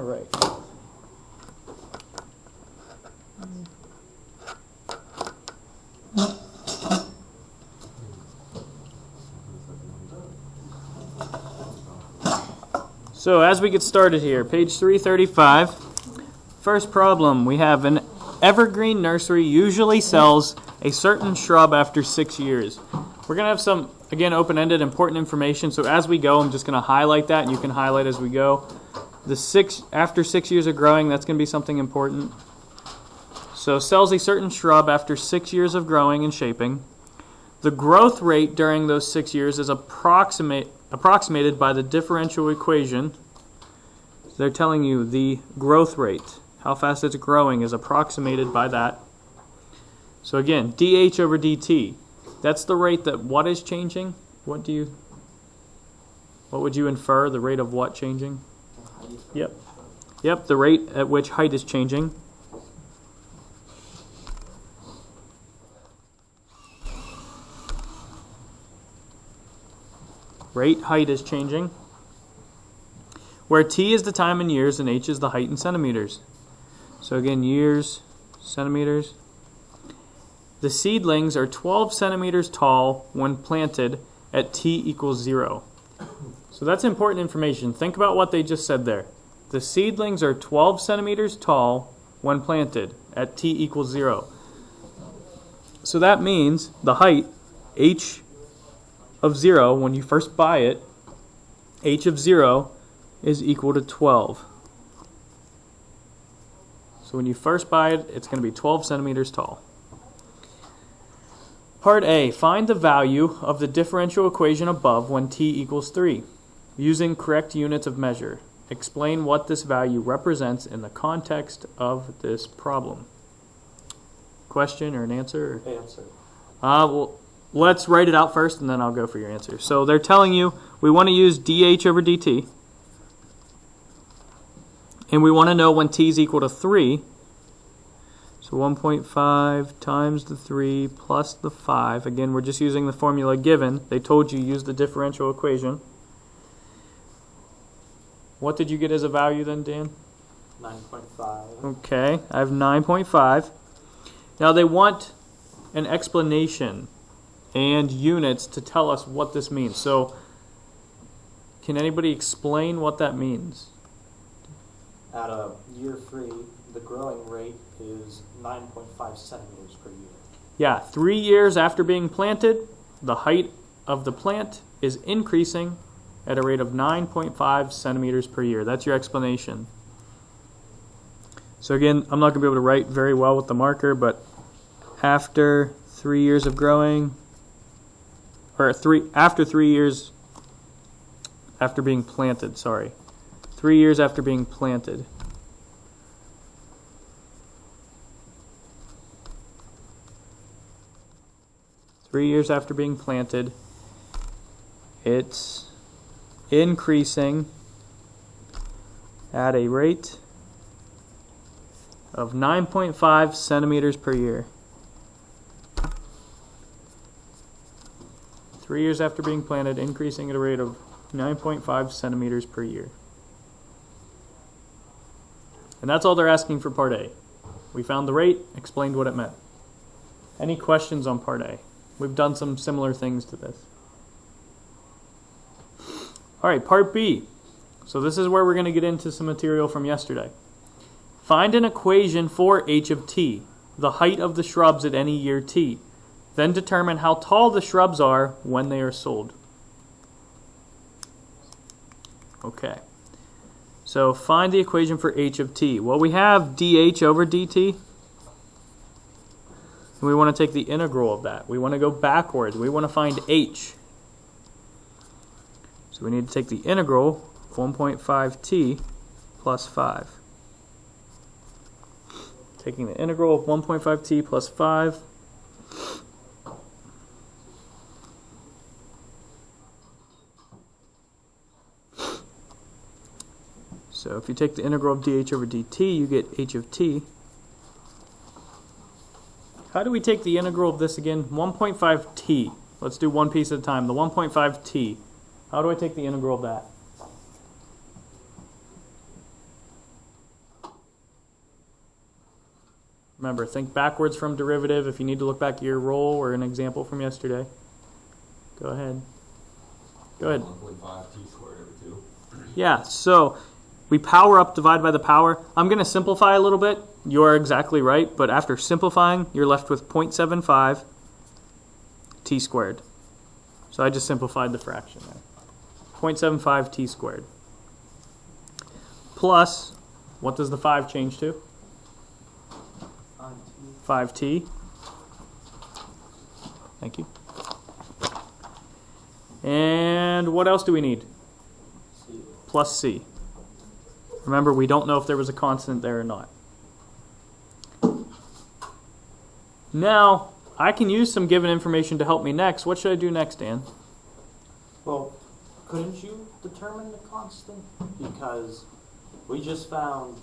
right. So as we get started here, page 335, first problem, we have an evergreen nursery usually sells a certain shrub after 6 years. We're going to have some, again, open-ended important information, so as we go, I'm just going to highlight that, and you can highlight as we go. After 6 years of growing, that's going to be something important. So sells a certain shrub after 6 years of growing and shaping. The growth rate during those 6 years is approximated by the differential equation. They're telling you the growth rate, how fast it's growing, is approximated by that. So again, dH over dt. That's the rate that what is changing? What would you infer? The rate of what changing? Yep, the rate at which height is changing. Rate height is changing. Where t is the time in years and h is the height in centimeters. So again, years, centimeters. The seedlings are 12 centimeters tall when planted at t equals 0. So that's important information. Think about what they just said there. The seedlings are 12 centimeters tall when planted at t equals 0. So that means the height, h of 0, when you first buy it, h of 0 is equal to 12. So when you first buy it, it's going to be 12 centimeters tall. Part A, find the value of the differential equation above when t equals 3. Using correct units of measure. Explain what this value represents in the context of this problem. Question or an answer? Answer. Well, let's write it out first and then I'll go for your answer. So they're telling you we want to use dH over dt. And we want to know when t is equal to 3. So 1.5 times the 3 plus the 5. Again, we're just using the formula given. They told you use the differential equation. What did you get as a value then, Dan? 9.5. Okay, I have 9.5. Now they want an explanation and units to tell us what this means. So can anybody explain what that means? At year 3, the growing rate is 9.5 centimeters per year. Yeah, 3 years after being planted, the height of the plant is increasing at a rate of 9.5 centimeters per year. That's your explanation. So again, I'm not going to be able to write very well with the marker, but after 3 years of growing, after 3 years after being planted, 3 years after being planted. It's increasing at a rate of 9.5 centimeters per year. 3 years after being planted, increasing at a rate of 9.5 centimeters per year. And that's all they're asking for Part A. We found the rate, explained what it meant. Any questions on Part A? We've done some similar things to this. All right, Part B. So this is where we're going to get into some material from yesterday. Find an equation for h of t, the height of the shrubs at any year t. Then determine how tall the shrubs are when they are sold. Okay. So find the equation for h of t. Well, we have dH over dt. And we want to take the integral of that. We want to go backwards. We want to find h. So we need to take the integral of 1.5t plus 5. Taking the integral of 1.5t plus 5. So if you take the integral of dH over dt, you get h of t. How do we take the integral of this again? 1.5t. Let's do one piece at a time. The 1.5t. How do I take the integral of that? Remember, think backwards from derivative. If you need to look back at your rule or an example from yesterday, go ahead. Go ahead. 1.5 t squared over 2. Yeah, so we power up, divide by the power. I'm going to simplify a little bit. You're exactly right, but after simplifying, you're left with 0.75 t squared. So I just simplified the fraction there. 0.75 t squared. Plus, what does the 5 change to? 5t. Thank you. And what else do we need? C. Plus c. Remember, we don't know if there was a constant there or not. Now, I can use some given information to help me next. What should I do next, Dan? Well, couldn't you determine the constant? Because we just found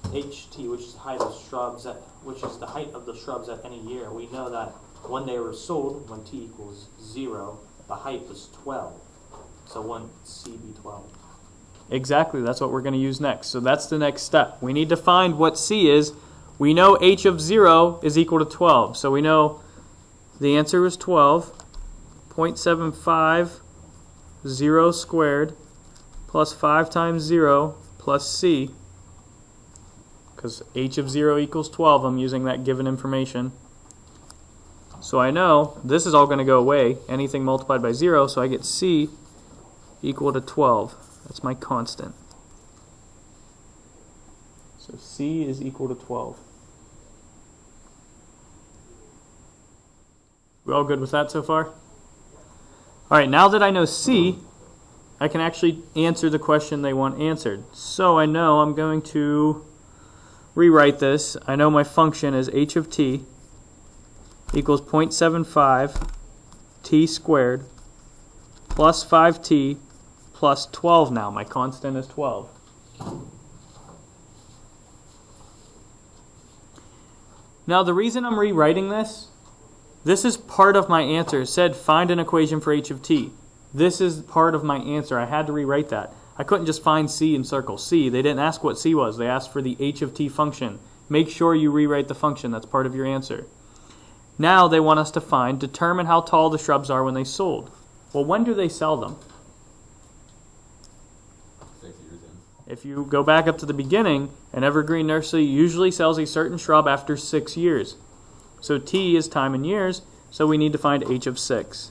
HT, which is height of shrubs which is the height of the shrubs at any year. We know that when they were sold, when t equals 0, the height was 12. So wouldn't C be 12? Exactly, that's what we're going to use next. So that's the next step. We need to find what c is. We know h of 0 is equal to 12. So we know the answer is 12. 0.75, 0 squared, plus 5 times 0, plus c. Because h of 0 equals 12, I'm using that given information. So I know this is all going to go away, anything multiplied by 0, so I get c equal to 12. That's my constant. So c is equal to 12. We all good with that so far? All right, now that I know c, I can actually answer the question they want answered. So I know I'm going to rewrite this. I know my function is h of t equals 0.75 t squared plus 5t plus 12 now. My constant is 12. Now the reason I'm rewriting this is part of my answer. It said find an equation for h of t. This is part of my answer. I had to rewrite that. I couldn't just find c and circle c. They didn't ask what c was. They asked for the h of t function. Make sure you rewrite the function. That's part of your answer. Now they want us to determine how tall the shrubs are when they sold. Well, when do they sell them? 6 years in. If you go back up to the beginning, an evergreen nursery usually sells a certain shrub after 6 years. So t is time in years, so we need to find h of 6.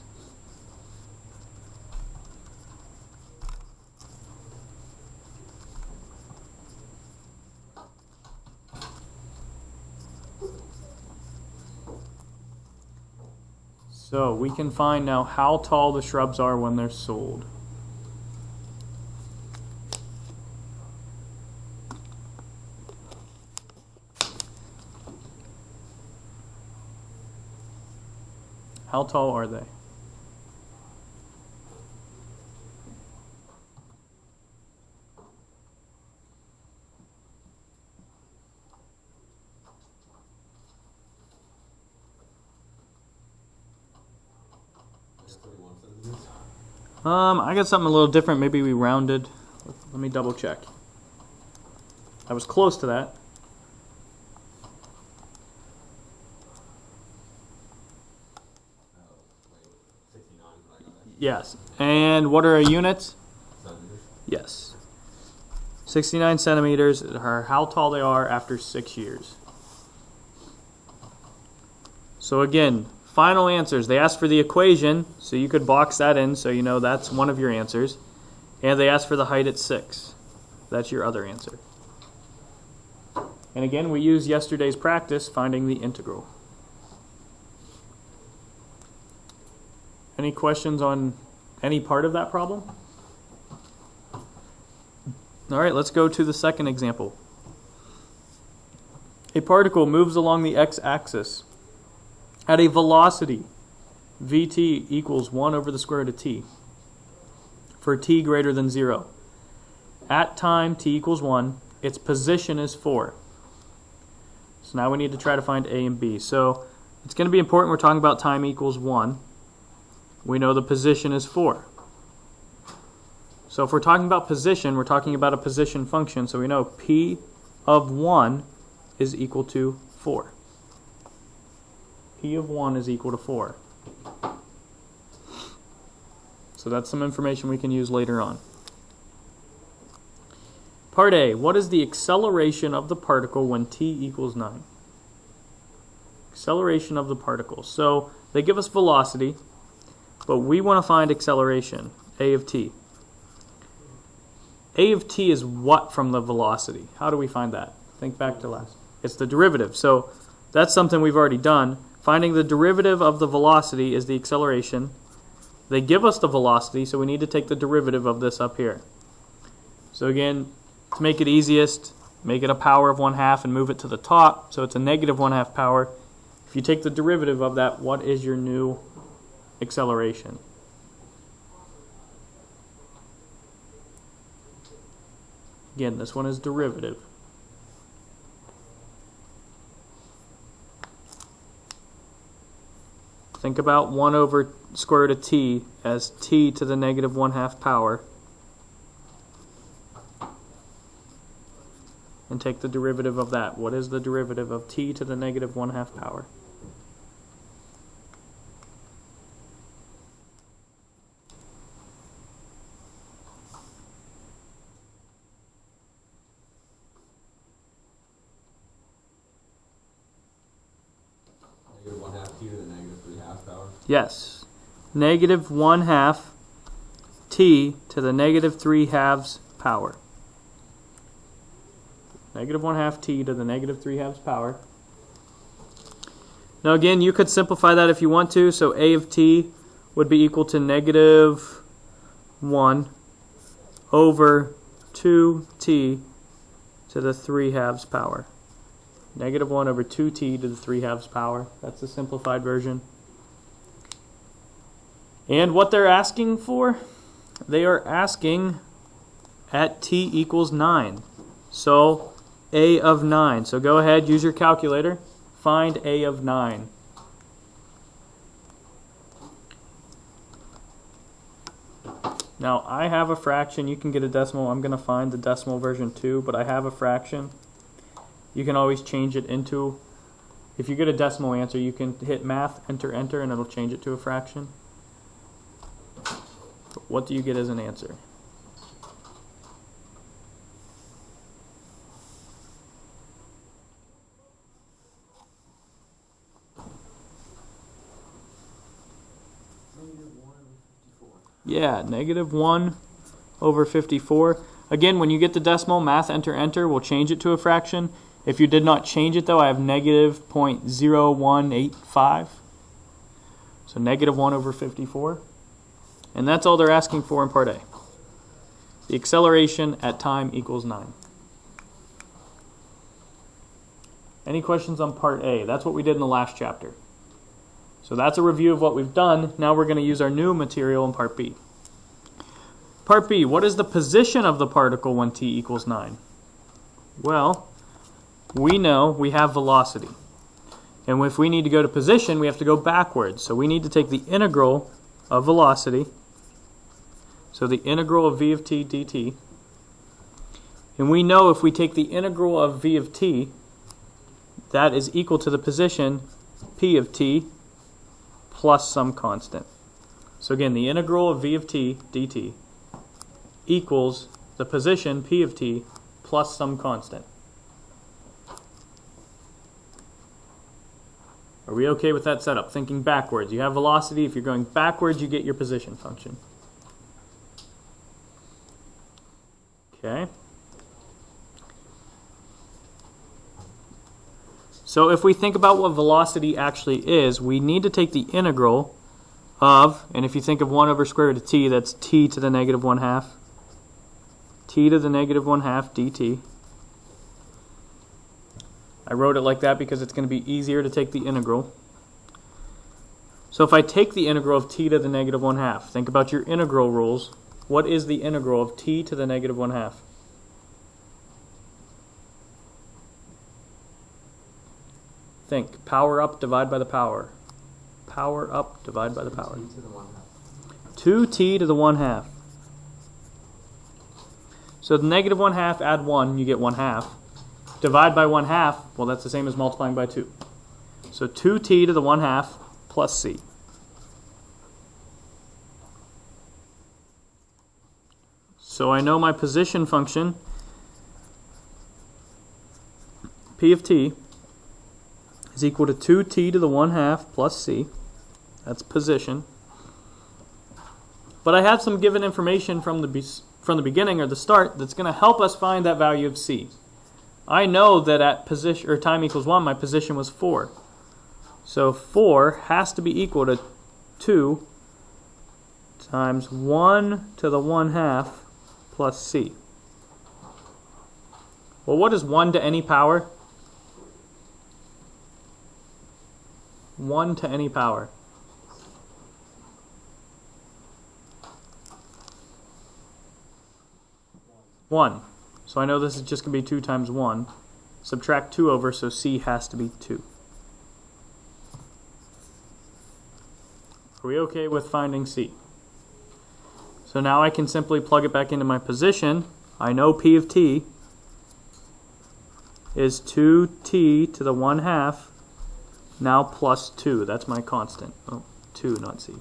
So we can find now how tall the shrubs are when they're sold. How tall are they? That's 31 centimeters. I got something a little different. Maybe we rounded. Let me double check. I was close to that. Oh, wait, 69. I got that. Yes. And what are our units? Centimeters. Yes. 69 centimeters are how tall they are after 6 years. So again, final answers. They asked for the equation, so you could box that in so you know that's one of your answers. And they asked for the height at 6. That's your other answer. And again, we used yesterday's practice finding the integral. Any questions on any part of that problem? All right, let's go to the second example. A particle moves along the x-axis at a velocity vt equals 1 over the square root of t for t greater than 0. At time t equals 1, its position is 4. So now we need to try to find a and b. So it's going to be important. We're talking about time equals 1. We know the position is 4. So if we're talking about position, we're talking about a position function. So we know p of 1 is equal to 4. P of 1 is equal to 4. So that's some information we can use later on. Part A, what is the acceleration of the particle when t equals 9? Acceleration of the particle. So they give us velocity, but we want to find acceleration, a of t. A of t is what from the velocity? How do we find that? Think back to last. It's the derivative. So that's something we've already done. Finding the derivative of the velocity is the acceleration. They give us the velocity, so we need to take the derivative of this up here. So again, to make it easiest, make it a power of 1/2 and move it to the top, so it's a negative 1/2 power. If you take the derivative of that, what is your new acceleration? Again, this one is derivative. Think about 1 over square root of t as t to the negative 1/2 power. And take the derivative of that. What is the derivative of t to the negative 1/2 power? Negative 1/2 t to the negative 3/2 power. Yes. Negative 1/2 t to the negative 3/2 power. Negative 1/2 t to the negative 3/2 power. Now again, you could simplify that if you want to. So a of t would be equal to negative 1 over 2t to the 3/2 power. Negative 1 over 2t to the 3/2 power. That's the simplified version. And what they're asking for? They are asking at t equals 9. So a of 9. So go ahead, use your calculator. Find a of 9. Now I have a fraction. You can get a decimal. I'm going to find the decimal version too, but I have a fraction. You can always change it into, if you get a decimal answer, you can hit math, enter, enter, and it'll change it to a fraction. But what do you get as an answer? Yeah, negative 1 over 54. Again, when you get the decimal, math, enter, enter, we'll change it to a fraction. If you did not change it, though, I have negative 0.0185. So negative 1 over 54. And that's all they're asking for in part A. The acceleration at time equals 9. Any questions on part A? That's what we did in the last chapter. So that's a review of what we've done. Now we're going to use our new material in part B. Part B, what is the position of the particle when t equals 9? Well, we know we have velocity. And if we need to go to position, we have to go backwards. So we need to take the integral of velocity. So the integral of v of t dt. And we know if we take the integral of v of t, that is equal to the position p of t plus some constant. So again, the integral of v of t dt equals the position p of t plus some constant. Are we okay with that setup? Thinking backwards. You have velocity. If you're going backwards, you get your position function. Okay. So if we think about what velocity actually is, we need to take the integral of, and if you think of 1 over square root of t, that's t to the negative 1/2. T to the negative 1/2 dt. I wrote it like that because it's going to be easier to take the integral. So if I take the integral of t to the negative 1/2, think about your integral rules. What is the integral of t to the negative 1/2? Think, power up, divide by the power. Power up, divide by the power. 2t to the 1/2. 2t to the 1/2. So the negative 1/2, add 1, you get 1/2. Divide by 1/2, well, that's the same as multiplying by 2. So 2t to the 1/2 plus c. So I know my position function, p of t, is equal to 2t to the 1/2 plus c. That's position. But I have some given information from the beginning or the start that's going to help us find that value of c. I know that at position or time equals 1, my position was 4. So 4 has to be equal to 2 times 1 to the 1/2 plus c. Well, what is 1 to any power? 1 to any power. One. So I know this is just going to be 2 times 1. Subtract 2 over, so c has to be 2. Are we okay with finding c? So now I can simply plug it back into my position. I know p of t is 2t to the 1/2, now plus 2. That's my constant. Oh, 2, not c.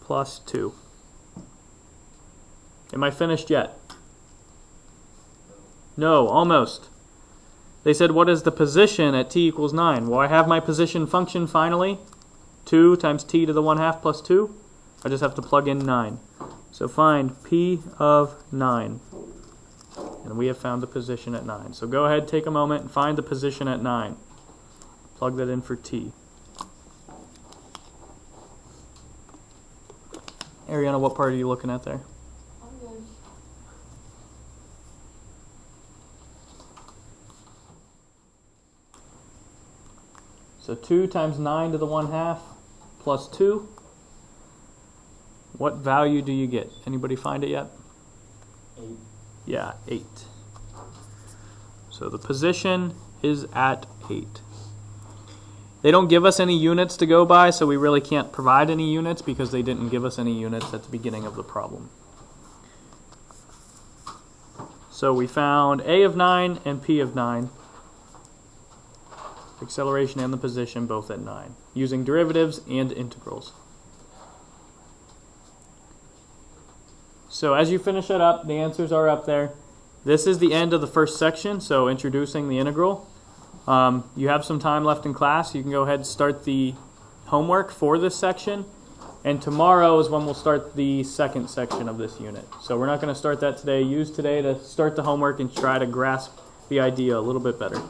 Plus 2. Am I finished yet? No, almost. They said, what is the position at t equals 9? Well, I have my position function finally. 2 times t to the 1/2 plus 2. I just have to plug in 9. So find p of 9. And we have found the position at 9. So go ahead, take a moment, and find the position at 9. Plug that in for t. Ariana, what part are you looking at there? So 2 times 9 to the 1/2 plus 2. What value do you get? Anybody find it yet? 8. Yeah, 8. So the position is at 8. They don't give us any units to go by, so we really can't provide any units because they didn't give us any units at the beginning of the problem. So we found a of 9 and p of 9. Acceleration and the position both at 9, using derivatives and integrals. So as you finish it up, the answers are up there. This is the end of the first section, so introducing the integral. You have some time left in class. You can go ahead and start the homework for this section. And tomorrow is when we'll start the second section of this unit. So we're not going to start that today. Use today to start the homework and try to grasp the idea a little bit better.